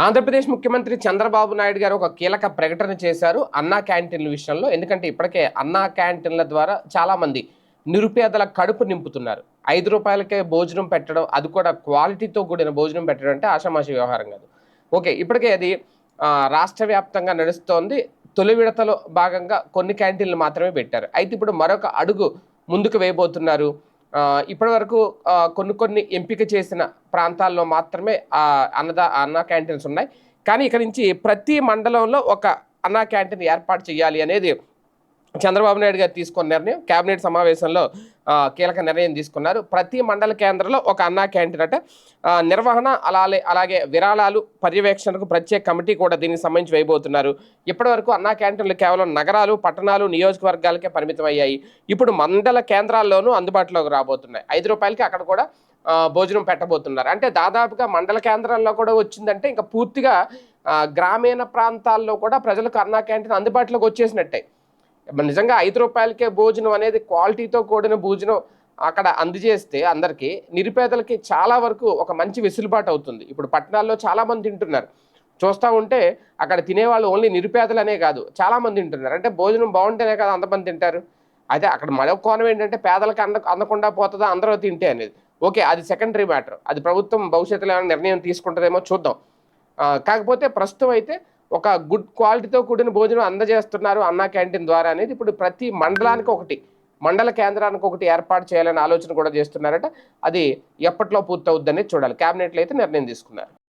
ఆంధ్రప్రదేశ్ ముఖ్యమంత్రి చంద్రబాబు నాయుడు గారు ఒక కీలక ప్రకటన చేశారు అన్నా క్యాంటీన్ల విషయంలో. ఎందుకంటే ఇప్పటికే అన్నా క్యాంటీన్ల ద్వారా చాలామంది నిరుపేదల కడుపు నింపుతున్నారు. రూ. 5కే భోజనం పెట్టడం, అది కూడా క్వాలిటీతో కూడిన భోజనం పెట్టడం అంటే ఆషామాషి వ్యవహారం కాదు. ఓకే, ఇప్పటికే అది రాష్ట్ర వ్యాప్తంగా నడుస్తోంది. తొలి విడతలో భాగంగా కొన్ని క్యాంటీన్లు మాత్రమే పెట్టారు. అయితే ఇప్పుడు మరొక అడుగు ముందుకు వేయబోతున్నారు. ఇప్పటి వరకు కొన్ని ఎంపిక చేసిన ప్రాంతాల్లో మాత్రమే అన్నా క్యాంటీన్స్ ఉన్నాయి. కానీ ఇక నుంచి ప్రతి మండలంలో ఒక అన్నా క్యాంటీన్ ఏర్పాటు చేయాలి అనేది చంద్రబాబు నాయుడు గారు తీసుకున్న నిర్ణయం. కేబినెట్ సమావేశంలో కీలక నిర్ణయం తీసుకున్నారు. ప్రతి మండల కేంద్రంలో ఒక అన్నా క్యాంటీన్ అంటే నిర్వహణ అలాగే విరాళాలు పర్యవేక్షణకు ప్రత్యేక కమిటీ కూడా దీనికి సంబంధించి వేయబోతున్నారు. ఇప్పటివరకు అన్నా క్యాంటీన్లు కేవలం నగరాలు, పట్టణాలు, నియోజకవర్గాలకే పరిమితం అయ్యాయి. ఇప్పుడు మండల కేంద్రాల్లోనూ అందుబాటులోకి రాబోతున్నాయి. రూ. 5కి అక్కడ కూడా భోజనం పెట్టబోతున్నారు. అంటే దాదాపుగా మండల కేంద్రాల్లో కూడా వచ్చిందంటే ఇంకా పూర్తిగా గ్రామీణ ప్రాంతాల్లో కూడా ప్రజలకు అన్నా క్యాంటీన్ అందుబాటులోకి వచ్చేసినట్టే. నిజంగా రూ. 5కే భోజనం అనేది క్వాలిటీతో కూడిన భోజనం అక్కడ అందజేస్తే అందరికీ, నిరుపేదలకి చాలా వరకు ఒక మంచి వెసులుబాటు అవుతుంది. ఇప్పుడు పట్టణాల్లో చాలామంది తింటున్నారు. చూస్తూ ఉంటే అక్కడ తినేవాళ్ళు ఓన్లీ నిరుపేదలనే కాదు, చాలామంది తింటున్నారు. అంటే భోజనం బాగుంటేనే కదా అంతమంది తింటారు. అయితే అక్కడ మరొక కోణం ఏంటంటే పేదలకు అందకుండా పోతుందా అందరూ తింటే అనేది. ఓకే, అది సెకండరీ మ్యాటర్. అది ప్రభుత్వం భవిష్యత్తులో ఏమైనా నిర్ణయం తీసుకుంటుందేమో చూద్దాం. కాకపోతే ప్రస్తుతం అయితే ఒక గుడ్ క్వాలిటీతో కూడిన భోజనం అందజేస్తున్నారు అన్నా క్యాంటీన్ ద్వారా అనేది ఇప్పుడు ప్రతి మండలానికి ఒకటి, మండల కేంద్రానికి ఒకటి ఏర్పాటు చేయాలనే ఆలోచన కూడా చేస్తున్నారట. అది ఎప్పట్లో పూర్తవుద్దని చూడాలి. క్యాబినెట్లో అయితే నిర్ణయం తీసుకున్నారు.